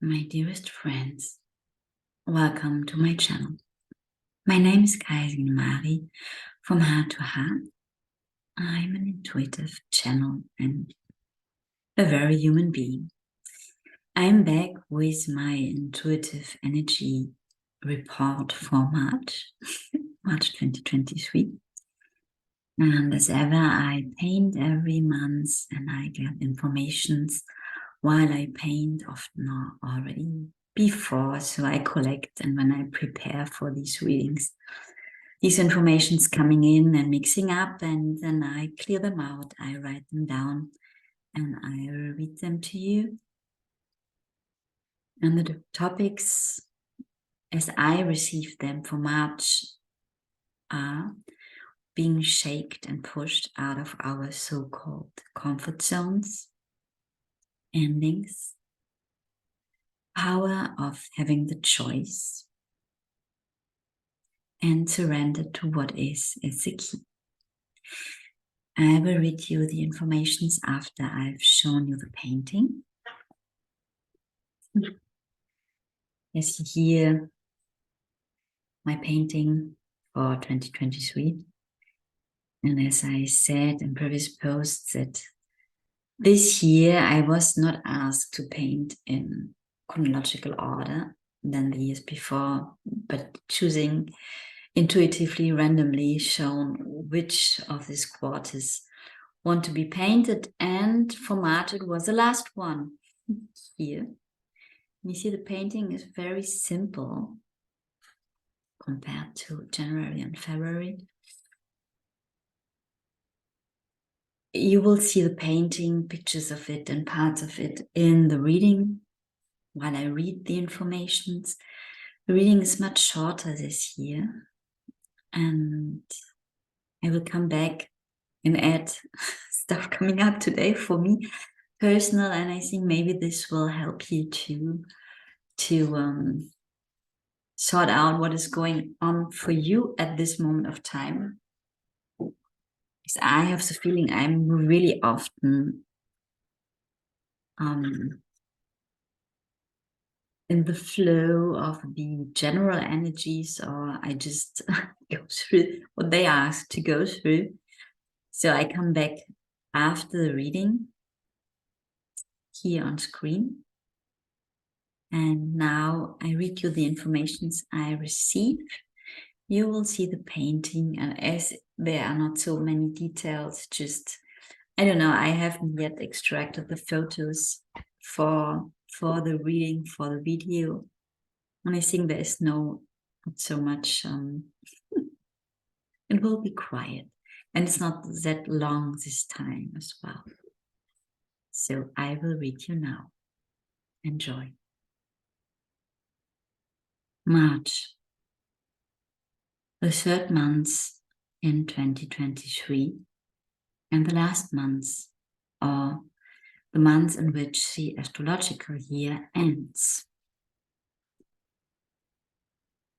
My dearest friends, welcome to my channel. My name is Kaisin Mari from Heart to Heart. I'm an intuitive channel and a very human being. I'm back with my intuitive energy report for March 2023. And as ever, I paint every month and I get informations while I paint, often already before, so I collect, and when I prepare for these readings, these informations coming in and mixing up, and then I clear them out, I write them down, and I will read them to you. And the topics, as I receive them for March, are being shaped and pushed out of our so-called comfort zones, endings, power of having the choice, and surrender to what is the key. I will read you the informations after I've shown you the painting. As you hear my painting for 2023. And as I said in previous posts, that this year I was not asked to paint in chronological order than the years before, but choosing intuitively, randomly shown which of these quarters want to be painted. And for March, it was the last one here. You see the painting is very simple compared to January and February. You will see the painting, pictures of it and parts of it in the reading while I read the informations. The reading is much shorter this year, and I will come back and add stuff coming up today for me personal, and I think maybe this will help you to sort out what is going on for you at this moment of time. Because I have the feeling I'm really often in the flow of the general energies, or I just go through what they ask to go through. So I come back after the reading here on screen. And now I read you the informations I received. You will see the painting, and as there are not so many details, just, I don't know, I haven't yet extracted the photos for the reading, for the video. And I think there is not so much, it will be quiet. And it's not that long this time as well. So I will read you now. Enjoy. March, the third month in 2023, and the last month, or the month in which the astrological year ends.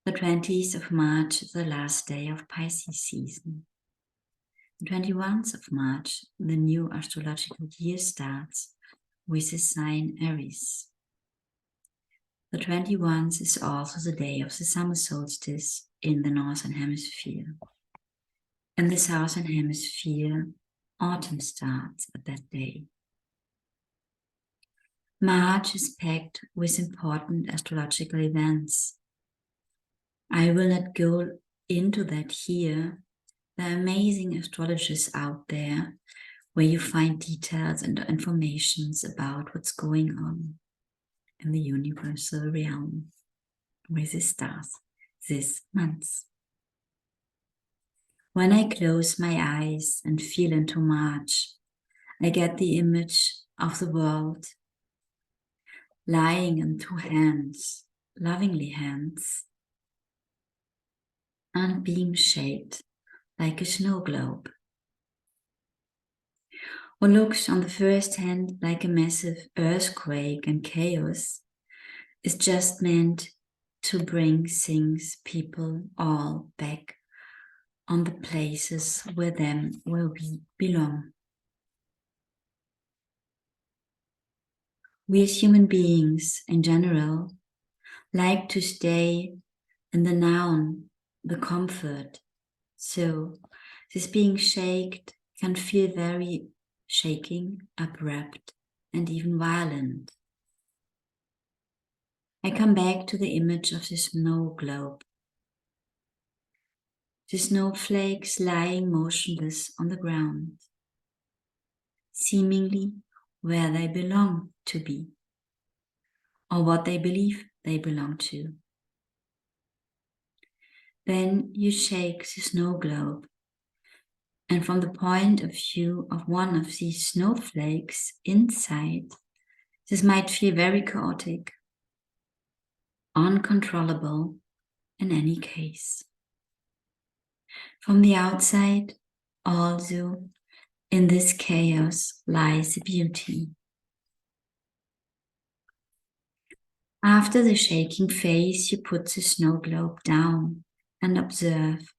The 20th of March is the last day of Pisces season. The 21st of March, the new astrological year starts with the sign Aries. The 21st is also the day of the summer solstice in the Northern Hemisphere. In the Southern Hemisphere, autumn starts at that day. March is packed with important astrological events. I will not go into that here. There are amazing astrologers out there where you find details and informations about what's going on in the universal realm with the stars this month. When I close my eyes and feel into March, I get the image of the world lying in two hands, lovingly hands, and being shaped like a snow globe. What looks on the first hand like a massive earthquake and chaos is just meant to bring things, people, all back on the places where we belong. We as human beings in general like to stay in the noun, the comfort. So this being shaked can feel very shaking, abrupt, and even violent. I come back to the image of the snow globe. The snowflakes lying motionless on the ground, seemingly where they belong to be, or what they believe they belong to. Then you shake the snow globe, and from the point of view of one of these snowflakes inside, this might feel very chaotic, uncontrollable in any case. From the outside, also, in this chaos lies a beauty. After the shaking phase, you put the snow globe down and observe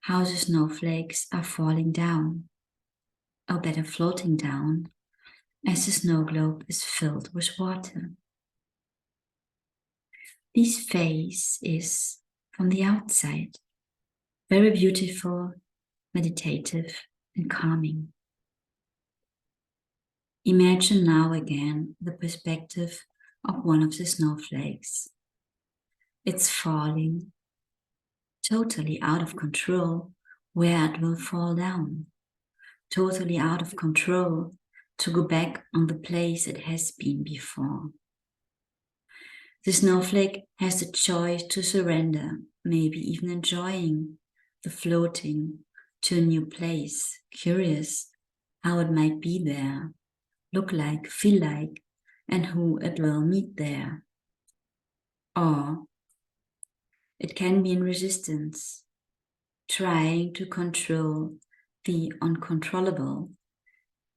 how the snowflakes are falling down, or better floating down, as the snow globe is filled with water. This phase is, from the outside, very beautiful, meditative, and calming. Imagine now again the perspective of one of the snowflakes. It's falling, totally out of control where it will fall down, totally out of control to go back on the place it has been before. The snowflake has the choice to surrender, maybe even enjoying the floating to a new place, curious how it might be there, look like, feel like, and who it will meet there. Or it can be in resistance, trying to control the uncontrollable,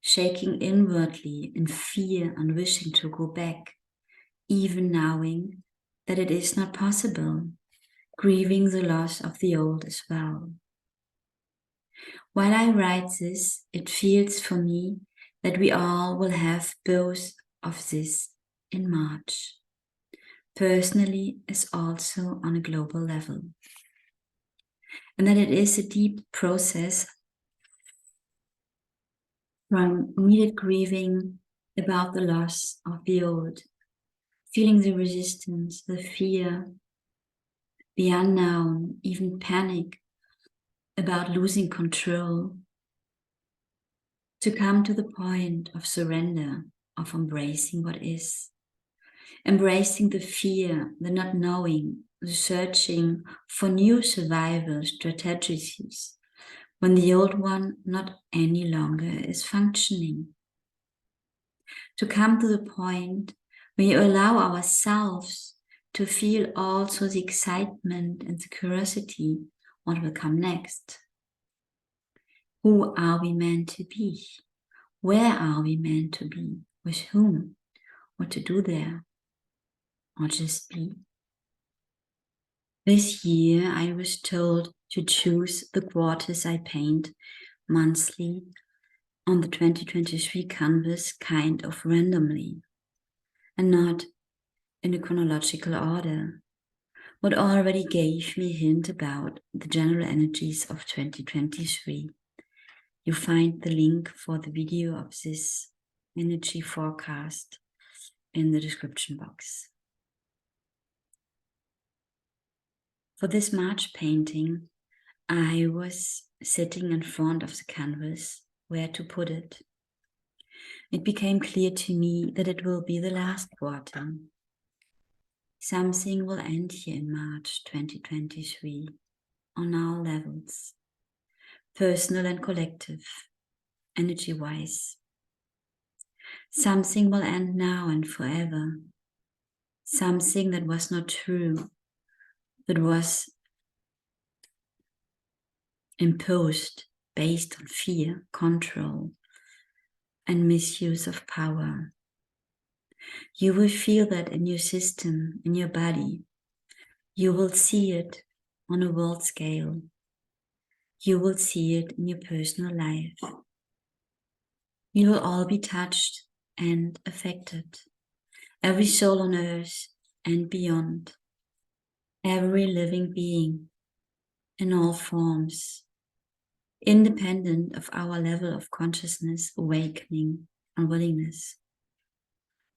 shaking inwardly in fear and wishing to go back, even knowing that it is not possible, grieving the loss of the old as well. While I write this, it feels for me that we all will have both of this in March, personally as also on a global level. And that it is a deep process from needed grieving about the loss of the old, feeling the resistance, the fear, the unknown, even panic about losing control, to come to the point of surrender, of embracing what is, embracing the fear, the not knowing, the searching for new survival strategies when the old one not any longer is functioning. To come to the point where you allow ourselves to feel also the excitement and the curiosity, what will come next. Who are we meant to be? Where are we meant to be? With whom? What to do there? Or just be? This year I was told to choose the quarters I paint monthly on the 2023 canvas kind of randomly and not in a chronological order. What already gave me a hint about the general energies of 2023. You find the link for the video of this energy forecast in the description box. For this March painting, I was sitting in front of the canvas where to put it. It became clear to me that it will be the last quarter. Something will end here in March 2023 on all levels, personal and collective, energy-wise. Something will end now and forever. Something that was not true, that was imposed based on fear, control, and misuse of power. You will feel that in your system, in your body. You will see it on a world scale. You will see it in your personal life. You will all be touched and affected. every soul on earth and beyond, every living being in all forms, independent of our level of consciousness, awakening, and willingness.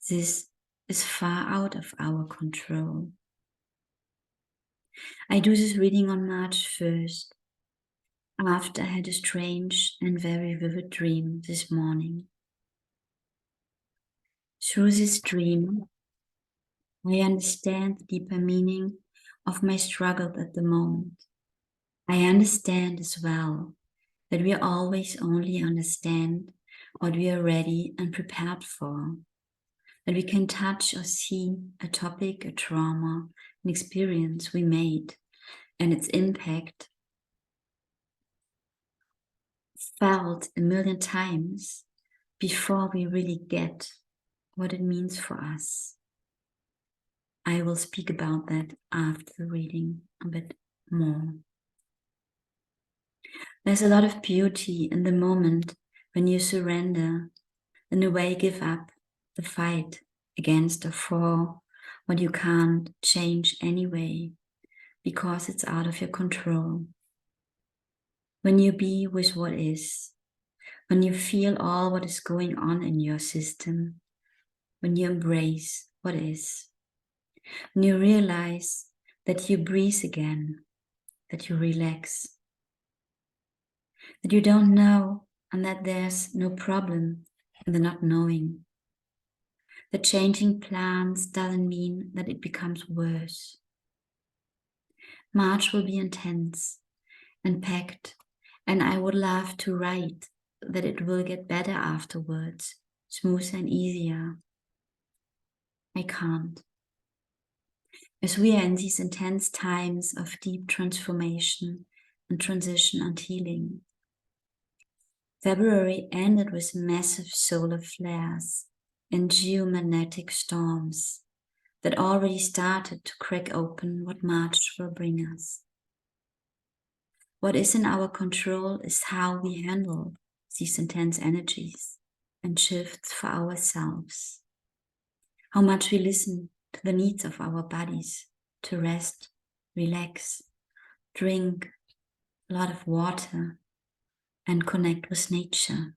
This is far out of our control. I do this reading on March 1st, after I had a strange and very vivid dream this morning. Through this dream, I understand the deeper meaning of my struggle at the moment. I understand as well that we always only understand what we are ready and prepared for, that we can touch or see a topic, a trauma, an experience we made, and its impact felt a million times before we really get what it means for us. I will speak about that after the reading a bit more. There's a lot of beauty in the moment when you surrender, in a way give up the fight against or for what you can't change anyway, because it's out of your control. When you be with what is, when you feel all what is going on in your system, when you embrace what is, when you realize that you breathe again, that you relax, that you don't know and that there's no problem in the not knowing. That changing plans doesn't mean that it becomes worse. March will be intense and packed, and I would love to write that it will get better afterwards, smoother and easier. I can't. As we are in these intense times of deep transformation and transition and healing. February ended with massive solar flares and geomagnetic storms that already started to crack open what March will bring us. What is in our control is how we handle these intense energies and shifts for ourselves. How much we listen to the needs of our bodies to rest, relax, drink a lot of water, and connect with nature.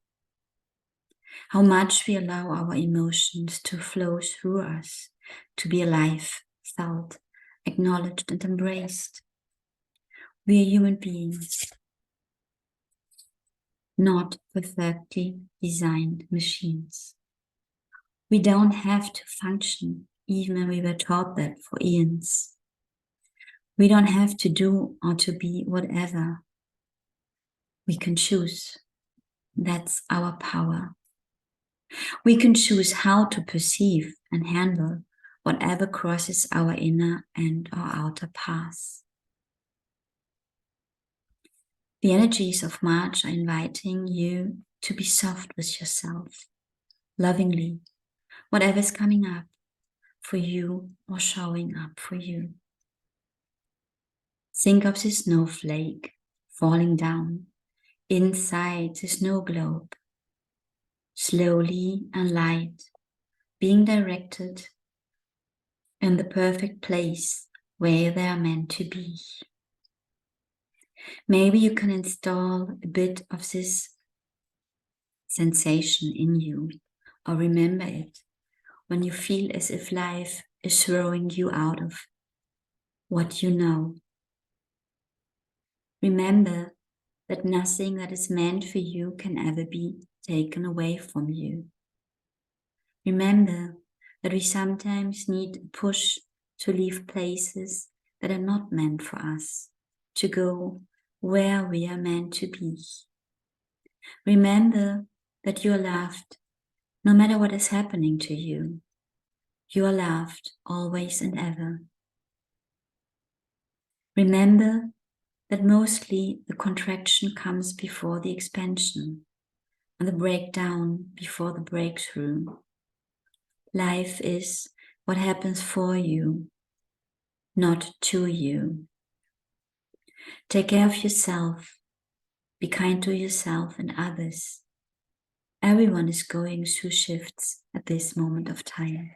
How much we allow our emotions to flow through us, to be alive, felt, acknowledged, and embraced. We are human beings, not perfectly designed machines. We don't have to function, even when we were taught that for eons. We don't have to do or to be whatever. We can choose. That's our power. We can choose how to perceive and handle whatever crosses our inner and our outer paths. The energies of March are inviting you to be soft with yourself, lovingly, whatever's coming up for you or showing up for you. Think of the snowflake falling down inside the snow globe, slowly and light, being directed in the perfect place where they are meant to be. Maybe you can install a bit of this sensation in you, or remember it when you feel as if life is throwing you out of what you know. Remember that nothing that is meant for you can ever be taken away from you. Remember that we sometimes need a push to leave places that are not meant for us, to go where we are meant to be. Remember that you are loved no matter what is happening to you. You are loved always and ever. Remember that mostly the contraction comes before the expansion and the breakdown before the breakthrough. Life is what happens for you, not to you. Take care of yourself. Be kind to yourself and others. Everyone is going through shifts at this moment of time.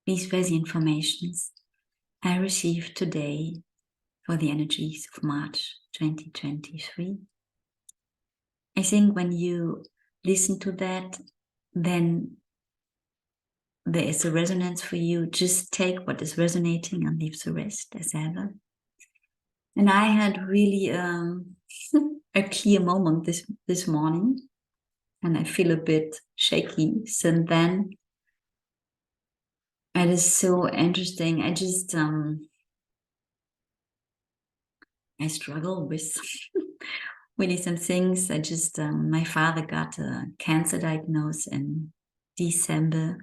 these were the informations I received today for the energies of March 2023. I think when you listen to that, then there is a resonance for you. Just take what is resonating and leave the rest as ever. And I had really a clear moment this morning, and I feel a bit shaky since then. It is so interesting. I just I struggle with really some things. I just my father got a cancer diagnosis in December,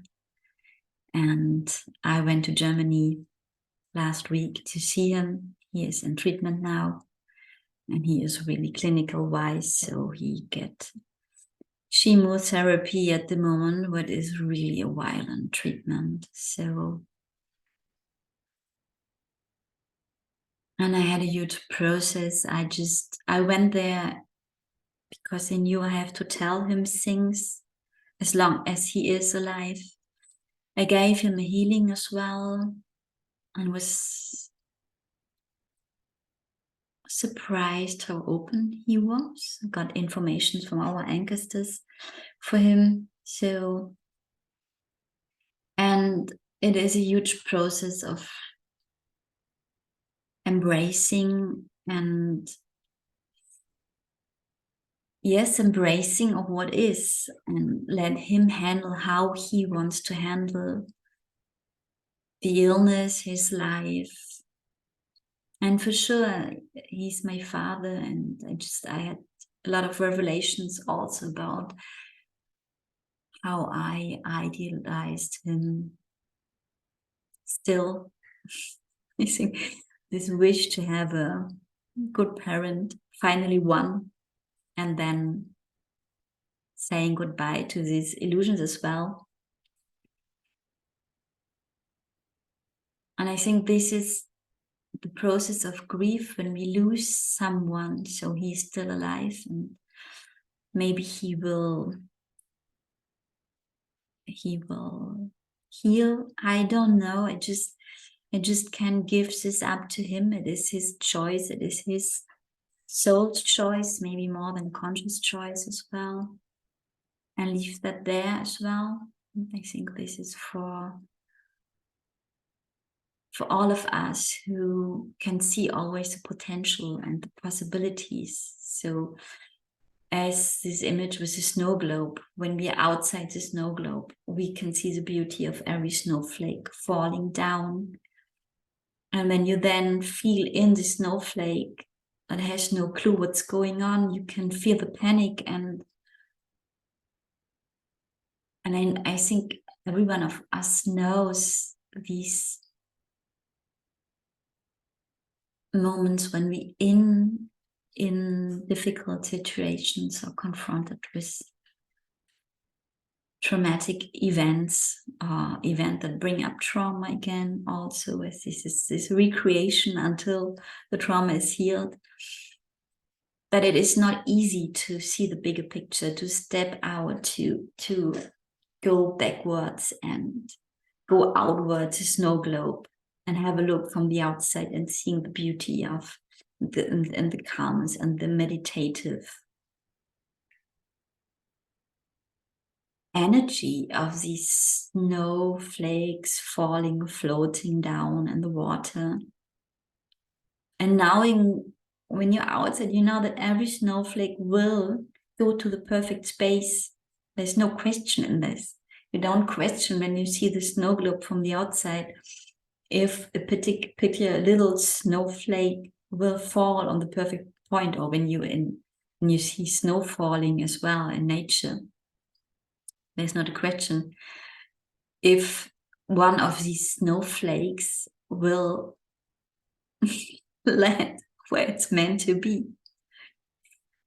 and I went to Germany last week to see him. He is in treatment now, and he is really clinical wise, so he get chemotherapy at the moment, what is really a violent treatment. So, and I had a huge process. I went there because I knew I have to tell him things as long as he is alive. I gave him a healing as well, and was surprised how open he was. I got information from our ancestors for him. So, and it is a huge process of embracing and yes, embracing of what is, and let him handle how he wants to handle the illness, his life. And for sure, he's my father, and I had a lot of revelations also about how I idealized him. Still, I think this wish to have a good parent finally won, and then saying goodbye to these illusions as well. And I think this is the process of grief when we lose someone, so he's still alive, and maybe he will heal. I don't know. I just can't give this up to him. It is his choice. It is his soul's choice, maybe more than conscious choice as well. And leave that there as well. I think this is for all of us who can see always the potential and the possibilities. So as this image with the snow globe, when we are outside the snow globe, we can see the beauty of every snowflake falling down. And when you then feel in the snowflake that has no clue what's going on, you can feel the panic. And I think every one of us knows these moments when we in difficult situations are confronted with traumatic events, events that bring up trauma again, also as this recreation until the trauma is healed. But it is not easy to see the bigger picture, to step out, to go backwards and go outwards, a snow globe, and have a look from the outside and seeing the beauty of the calmness and the meditative energy of these snowflakes falling, floating down in the water. And knowing when you're outside, you know that every snowflake will go to the perfect space. There's no question in this. You don't question when you see the snow globe from the outside if a particular little snowflake will fall on the perfect point, or when you see snow falling as well in nature. There's not a question if one of these snowflakes will land where it's meant to be.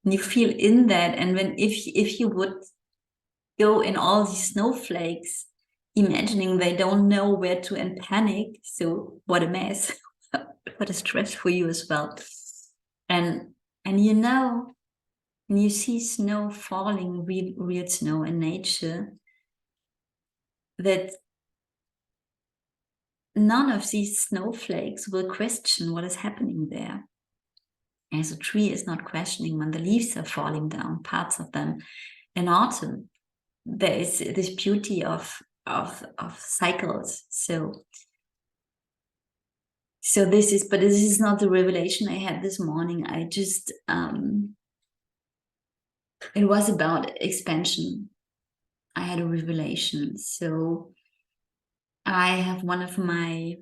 And you feel in that, and if you would go in all these snowflakes, imagining they don't know where to and panic, so what a mess, what a stress for you as well. And you know, when you see snow falling, real snow in nature, that none of these snowflakes will question what is happening there. As a tree is not questioning when the leaves are falling down, parts of them in autumn. There is this beauty of cycles. So this is not the revelation I had this morning. I just it was about expansion. I had a revelation. So I have one of my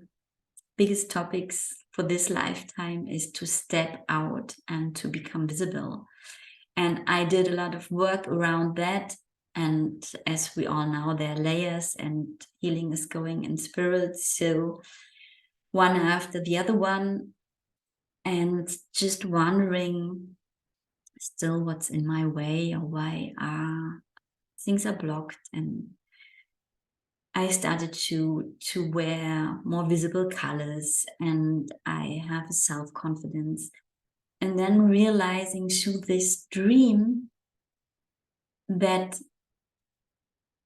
biggest topics for this lifetime is to step out and to become visible. And I did a lot of work around that. And as we all know, there are layers and healing is going in spirit. So one after the other one, and just wondering still what's in my way or why things are blocked. And I started to wear more visible colors, and I have a self-confidence. And then realizing through this dream that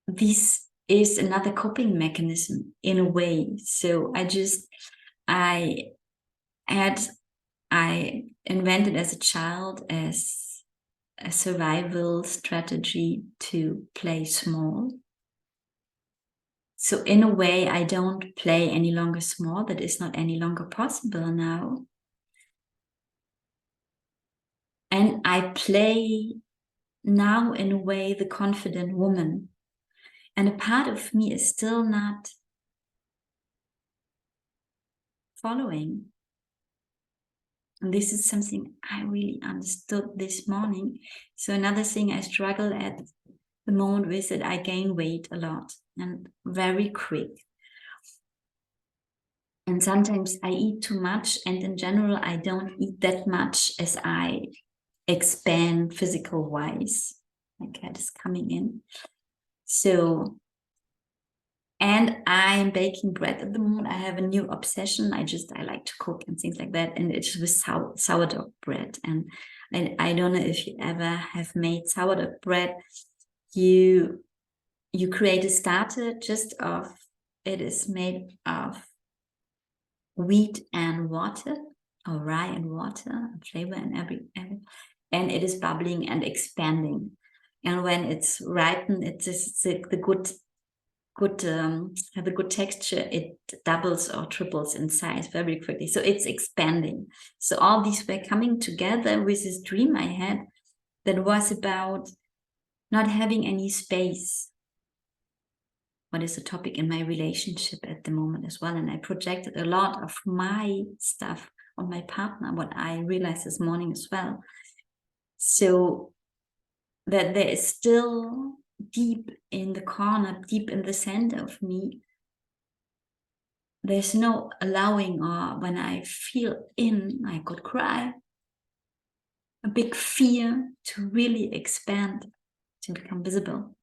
this is another coping mechanism in a way. So I invented as a child as a survival strategy to play small. So in a way, I don't play any longer small. That is not any longer possible now. And I play now in a way the confident woman. And a part of me is still not following. And this is something I really understood this morning. So another thing I struggle at the moment with that I gain weight a lot and very quick. And sometimes I eat too much, and in general, I don't eat that much as I expand physical wise. My cat is coming in. So, and I'm baking bread at the moment. I have a new obsession. I like to cook and things like that. And it's with sourdough bread. And I don't know if you ever have made sourdough bread. You create a starter just of, it is made of wheat and water, or rye and water, flavor and every, and it is bubbling and expanding. And when it's ripened, it's the good have a good texture. It doubles or triples in size very quickly. So it's expanding. So all these were coming together with this dream I had that was about not having any space. What is the topic in my relationship at the moment as well. And I projected a lot of my stuff on my partner, what I realized this morning as well. So that there is still deep in the corner, deep in the center of me, there's no allowing, or when I feel in, I could cry, a big fear to really expand, to become visible.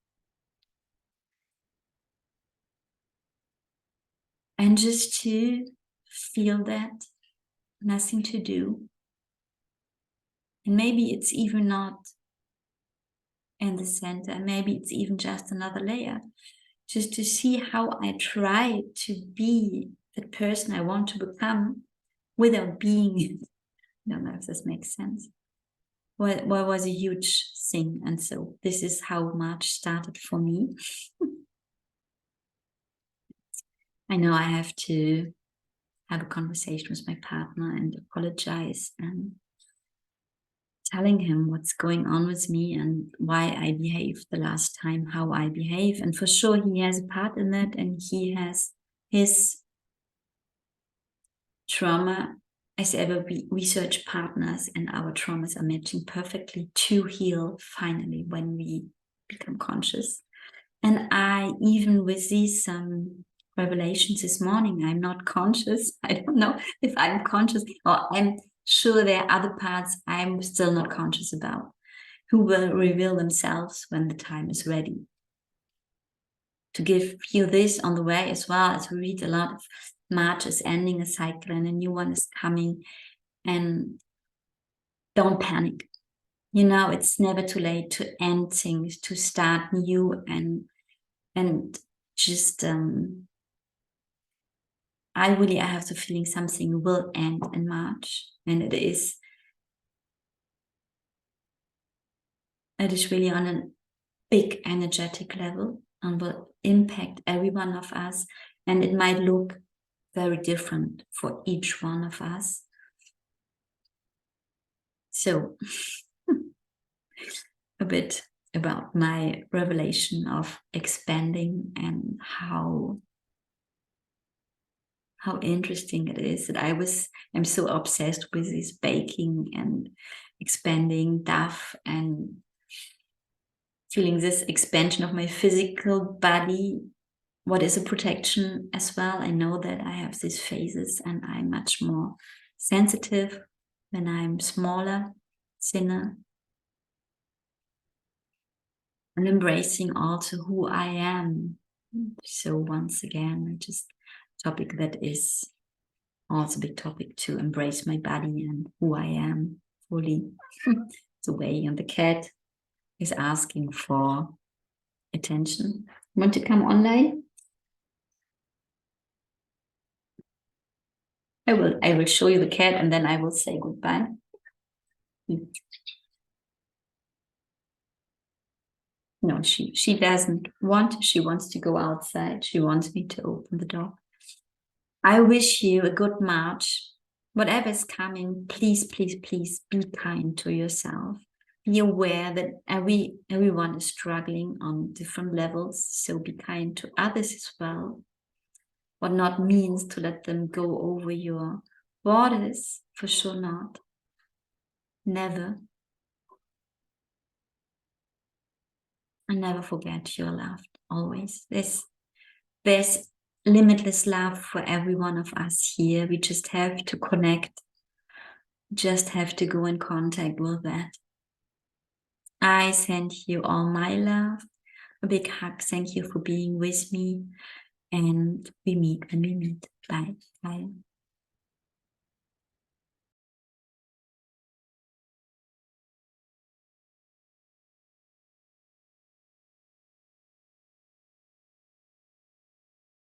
And just to feel that, nothing to do. And maybe it's even not in the center, maybe it's even just another layer. Just to see how I try to be the person I want to become without being it. I don't know if this makes sense. Well, was a huge thing. And so this is how March started for me. I know I have to have a conversation with my partner and apologize and telling him what's going on with me and why I behaved the last time, how I behave. And for sure, he has a part in that, and he has his trauma. As ever, we research partners, and our traumas are matching perfectly to heal finally when we become conscious. And I, even with these revelations this morning, I'm not conscious. I don't know if I'm conscious, or I'm sure there are other parts I'm still not conscious about, who will reveal themselves when the time is ready. To give you this on the way as well, as we read a lot of March is ending a cycle and a new one is coming. And don't panic. You know, it's never too late to end things, to start new, and just I have the feeling something will end in March, and it is really on a big energetic level and will impact every one of us, and it might look very different for each one of us. So a bit about my revelation of expanding and how interesting it is that I'm so obsessed with this baking and expanding stuff and feeling this expansion of my physical body. What is a protection as well? I know that I have these phases and I'm much more sensitive when I'm smaller, thinner, and embracing also who I am. So once again, just topic that is also a big topic, to embrace my body and who I am fully. The way, and the cat is asking for attention. Want to come online? I will show you the cat and then I will say goodbye. No, she doesn't want. She wants to go outside. She wants me to open the door. I wish you a good March. Whatever is coming, please, please, please be kind to yourself. Be aware that everyone is struggling on different levels. So be kind to others as well. What not means to let them go over your borders, for sure not. Never. And never forget you're loved, always. There's limitless love for every one of us here. We just have to connect, just have to go in contact with that. I send you all my love, a big hug. Thank you for being with me, and we meet when we meet. Bye. Bye.